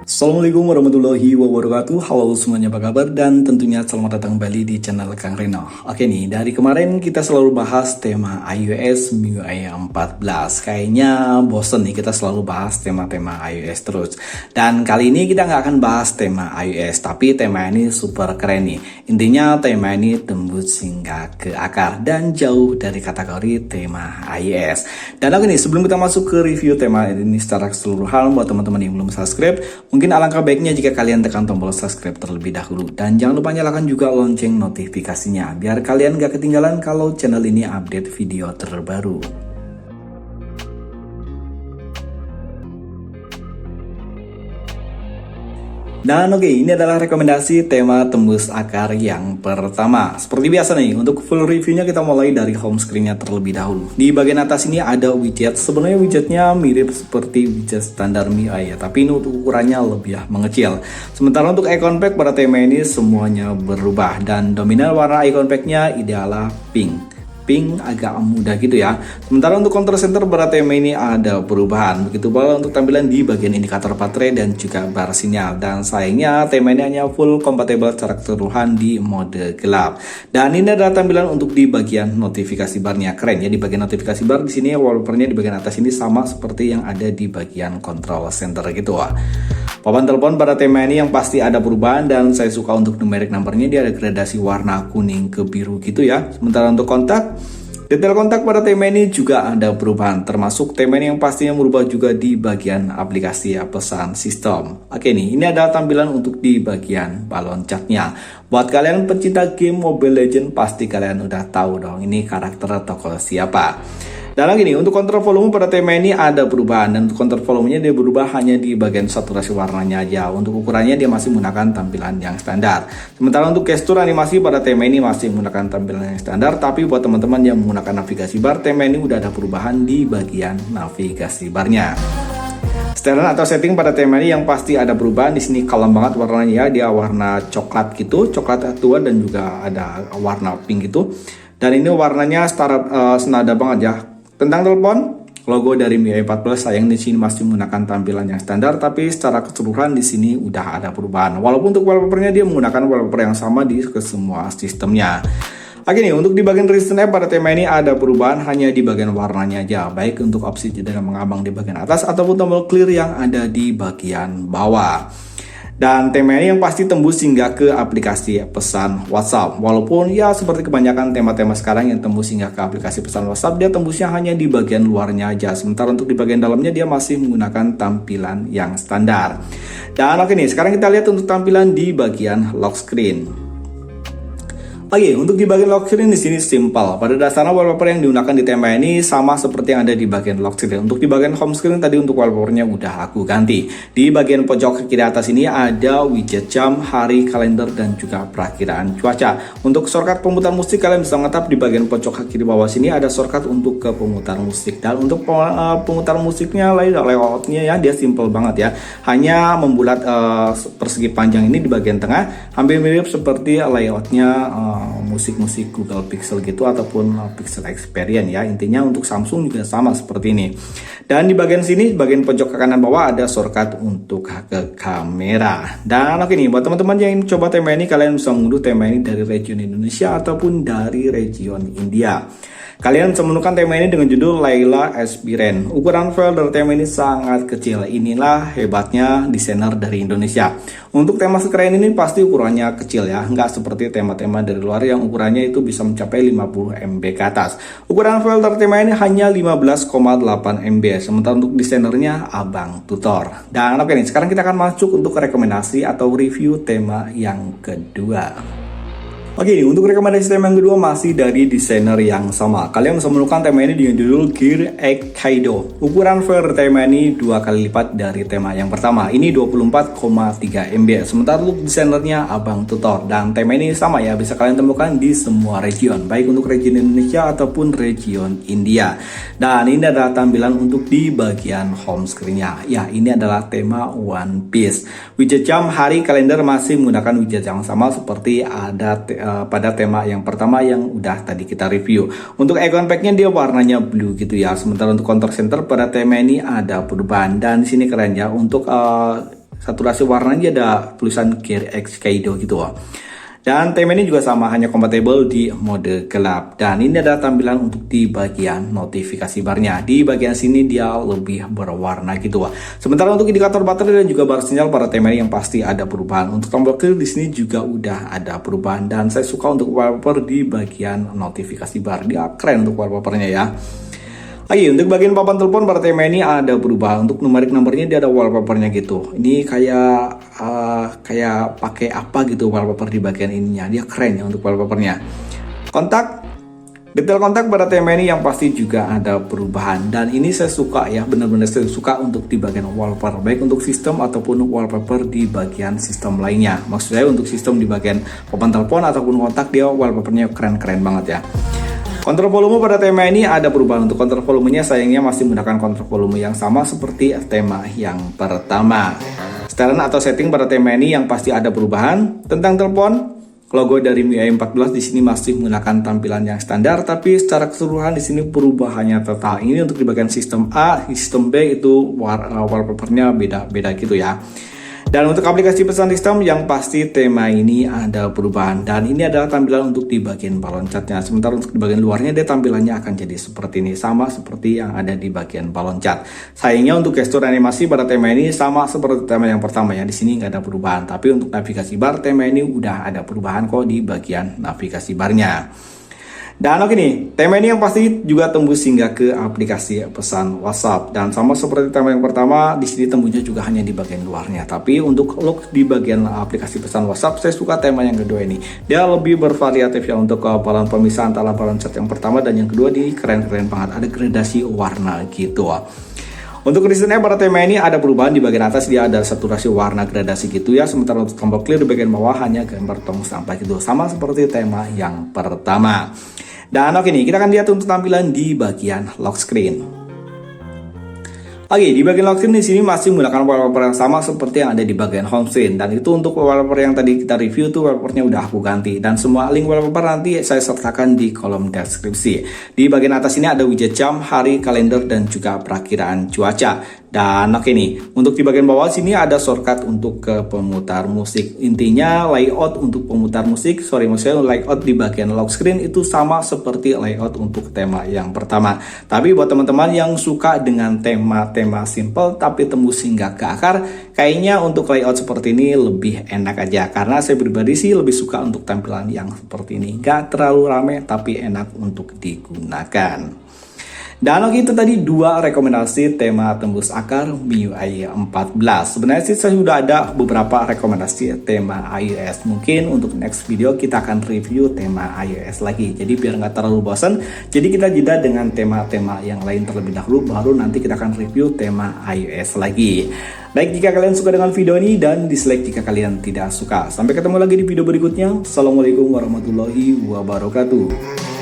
Assalamualaikum warahmatullahi wabarakatuh. Halo semuanya, apa kabar? Dan tentunya selamat datang kembali di channel Kang Reno. Oke nih, dari kemarin kita selalu bahas tema iOS MIUI 14. Kayaknya bosen nih kita selalu bahas tema-tema iOS terus. Dan kali ini kita nggak akan bahas tema iOS, tapi tema ini super keren nih. Intinya tema ini tembus hingga ke akar dan jauh dari kategori tema iOS. Dan oke nih, sebelum kita masuk ke review tema ini secara keseluruhan, buat teman-teman yang belum subscribe, mungkin alangkah baiknya jika kalian tekan tombol subscribe terlebih dahulu. Dan jangan lupa nyalakan juga lonceng notifikasinya, biar kalian gak ketinggalan kalau channel ini update video terbaru. Dan oke, ini adalah rekomendasi tema tembus akar yang pertama. Seperti biasa nih, untuk full reviewnya kita mulai dari home screen-nya terlebih dahulu. Di bagian atas ini ada widget. Sebenarnya widgetnya mirip seperti widget standar MIUI ya, tapi ini untuk ukurannya lebih mengecil. Sementara untuk icon pack pada tema ini semuanya berubah, dan dominan warna icon pack-nya adalah pink agak muda gitu ya. Sementara untuk control center pada tema ini ada perubahan. Begitu pula untuk tampilan di bagian indikator baterai dan juga bar sinyal. Dan sayangnya tema ini hanya full compatible secara keseluruhan di mode gelap. Dan ini adalah tampilan untuk di bagian notifikasi barnya. Keren ya, di bagian notifikasi bar di sini wallpapernya di bagian atas ini sama seperti yang ada di bagian control center gitu ya. Papan telepon pada tema ini yang pasti ada perubahan, dan saya suka untuk numeric numbernya dia ada gradasi warna kuning ke biru gitu ya. Sementara untuk kontak, detail kontak pada tema ini juga ada perubahan, termasuk tema ini yang pastinya merubah juga di bagian aplikasi pesan sistem. Oke nih, ini ada tampilan untuk di bagian balon catnya. Buat kalian pecinta game Mobile Legends pasti kalian udah tahu dong ini karakter tokoh siapa. Dan lagi nih, untuk kontrol volume pada tema ini ada perubahan, dan untuk kontrol volumenya dia berubah hanya di bagian saturasi warnanya aja. Untuk ukurannya dia masih menggunakan tampilan yang standar. Sementara untuk gestur animasi pada tema ini masih menggunakan tampilan yang standar, tapi buat teman-teman yang menggunakan navigasi bar, tema ini udah ada perubahan di bagian navigasi barnya. Setelan atau setting pada tema ini yang pasti ada perubahan. Di sini kalem banget warnanya, dia warna coklat gitu, coklat tua, dan juga ada warna pink gitu. Dan ini warnanya senada banget ya. Tentang telepon, logo dari MIUI 14 sayang di sini masih menggunakan tampilan yang standar, tapi secara keseluruhan di sini udah ada perubahan. Walaupun untuk wallpapernya dia menggunakan wallpaper yang sama di ke semua sistemnya. Lagi nih, untuk di bagian resistant app pada tema ini ada perubahan hanya di bagian warnanya aja, baik untuk opsi jendela mengambang di bagian atas ataupun tombol clear yang ada di bagian bawah. Dan tema ini yang pasti tembus hingga ke aplikasi pesan WhatsApp. Walaupun ya seperti kebanyakan tema-tema sekarang yang tembus hingga ke aplikasi pesan WhatsApp, dia tembusnya hanya di bagian luarnya aja. Sementara untuk di bagian dalamnya dia masih menggunakan tampilan yang standar. Dan oke nih, sekarang kita lihat untuk tampilan di bagian lock screen. Oke, untuk di bagian lock screen di sini simpel. Pada dasarnya wallpaper yang digunakan di tema ini sama seperti yang ada di bagian lock screen. Untuk di bagian home screen tadi untuk wallpapernya udah aku ganti. Di bagian pojok kiri atas ini ada widget jam, hari, kalender, dan juga perakiraan cuaca. Untuk shortcut pemutar musik kalian bisa mengetap di bagian pojok kiri bawah sini ada shortcut untuk ke pemutar musik. Dan untuk pemutar musiknya layoutnya ya dia simple banget ya. Hanya membulat persegi panjang ini di bagian tengah, hampir mirip seperti layoutnya musik-musik Google Pixel gitu ataupun Pixel Experience ya. Intinya untuk Samsung juga sama seperti ini. Dan di bagian sini, bagian pojok ke kanan bawah ada shortcut untuk ke kamera. Dan oke nih, buat teman-teman yang ingin coba tema ini, kalian bisa mengunduh tema ini dari region Indonesia ataupun dari region India. Kalian bisa menemukan tema ini dengan judul Layla Aspiren. Ukuran file dari tema ini sangat kecil. Inilah hebatnya desainer dari Indonesia. Untuk tema sekeren ini pasti ukurannya kecil ya, nggak seperti tema-tema dari luar yang ukurannya itu bisa mencapai 50 MB ke atas. Ukuran file dari tema ini hanya 15,8 MB. Sementara untuk desainernya Abang Tutor. Dan oke nih, sekarang kita akan masuk untuk rekomendasi atau review tema yang kedua. Oke, untuk rekomendasi tema yang kedua masih dari desainer yang sama. Kalian bisa menemukan tema ini dengan judul Gear Egg Kaido. Ukuran file tema ini 2 kali lipat dari tema yang pertama. Ini 24,3 MB. Sementara untuk desainernya Abang Tutor. Dan tema ini sama ya, bisa kalian temukan di semua region, baik untuk region Indonesia ataupun region India. Dan ini adalah tampilan untuk di bagian home screen-nya. Ya, ini adalah tema One Piece. Widget jam, hari, kalender masih menggunakan widget yang sama seperti ada pada tema yang pertama yang udah tadi kita review. Untuk icon pack-nya dia warnanya blue gitu ya. Sementara untuk control center pada tema ini ada perubahan, dan di sini keren ya untuk saturasi warnanya ada tulisan GRX Kaido gitu loh. Dan tema ini juga sama, hanya kompatibel di mode gelap. Dan ini adalah tampilan untuk di bagian notifikasi barnya. Di bagian sini dia lebih berwarna gitu wah. Sementara untuk indikator baterai dan juga bar sinyal pada tema ini yang pasti ada perubahan. Untuk tombol clear di sini juga udah ada perubahan. Dan saya suka untuk wallpaper di bagian notifikasi bar. Dia keren untuk wallpapernya ya. Oke, untuk bagian papan telepon pada tema ini ada perubahan. Untuk numerik nomornya dia ada wallpapernya gitu. Ini kayak pakai apa gitu wallpaper di bagian ininya. Dia keren ya untuk wallpapernya. Kontak, detail kontak pada tema ini yang pasti juga ada perubahan. Dan ini saya suka ya, benar-benar saya suka untuk di bagian wallpaper, baik untuk sistem ataupun wallpaper di bagian sistem lainnya. Maksud saya untuk sistem di bagian papan telepon ataupun kontak, dia wallpapernya keren-keren banget ya. Kontrol volume pada tema ini ada perubahan. Untuk kontrol volumenya sayangnya masih menggunakan kontrol volume yang sama seperti tema yang pertama. Setelan atau setting pada tema ini yang pasti ada perubahan. Tentang telepon, logo dari MIUI 14 di sini masih menggunakan tampilan yang standar, tapi secara keseluruhan di sini perubahannya total. Ini untuk di bagian sistem A, sistem B itu wallpapernya beda-beda gitu ya. Dan untuk aplikasi pesan sistem yang pasti tema ini ada perubahan. Dan ini adalah tampilan untuk di bagian balon catnya. Sementara untuk di bagian luarnya dia tampilannya akan jadi seperti ini. Sama seperti yang ada di bagian balon cat. Sayangnya untuk gestur animasi pada tema ini sama seperti tema yang pertama ya. Di sini nggak ada perubahan. Tapi untuk navigasi bar tema ini udah ada perubahan kok di bagian navigasi barnya. Dan oke nih, tema ini yang pasti juga tembus hingga ke aplikasi pesan WhatsApp. Dan sama seperti tema yang pertama, di sini tembusnya juga hanya di bagian luarnya. Tapi untuk look di bagian aplikasi pesan WhatsApp, saya suka tema yang kedua ini. Dia lebih bervariatif ya untuk balon pemisah antara balon chat yang pertama dan yang kedua, di keren-keren banget. Ada gradasi warna gitu. Untuk desainnya pada tema ini ada perubahan. Di bagian atas dia ada saturasi warna gradasi gitu ya. Sementara untuk tombol clear di bagian bawah hanya gambar tong sampah gitu. Sama seperti tema yang pertama. Dan oke nih, kita akan lihat untuk tampilan di bagian lock screen. Oke, di bagian lock screen di sini masih menggunakan wallpaper yang sama seperti yang ada di bagian home screen. Dan itu untuk wallpaper yang tadi kita review tuh wallpapernya udah aku ganti. Dan semua link wallpaper nanti saya sertakan di kolom deskripsi. Di bagian atas ini ada widget jam, hari, kalender, dan juga perakiraan cuaca. Dan oke nih, untuk di bagian bawah sini ada shortcut untuk ke pemutar musik. Intinya layout untuk pemutar musik, maksudnya layout di bagian lock screen itu sama seperti layout untuk tema yang pertama. Tapi buat teman-teman yang suka dengan tema simple tapi tembus hingga ke akar, kayaknya untuk layout seperti ini lebih enak aja. Karena saya pribadi sih lebih suka untuk tampilan yang seperti ini. Gak terlalu rame tapi enak untuk digunakan. Dan oke, itu tadi dua rekomendasi tema tembus akar MIUI 14. Sebenarnya sih saya sudah ada beberapa rekomendasi tema iOS. Mungkin untuk next video kita akan review tema iOS lagi. Jadi biar nggak terlalu bosan, jadi kita jeda dengan tema-tema yang lain terlebih dahulu, baru nanti kita akan review tema iOS lagi. Like jika kalian suka dengan video ini, dan dislike jika kalian tidak suka. Sampai ketemu lagi di video berikutnya. Assalamualaikum warahmatullahi wabarakatuh.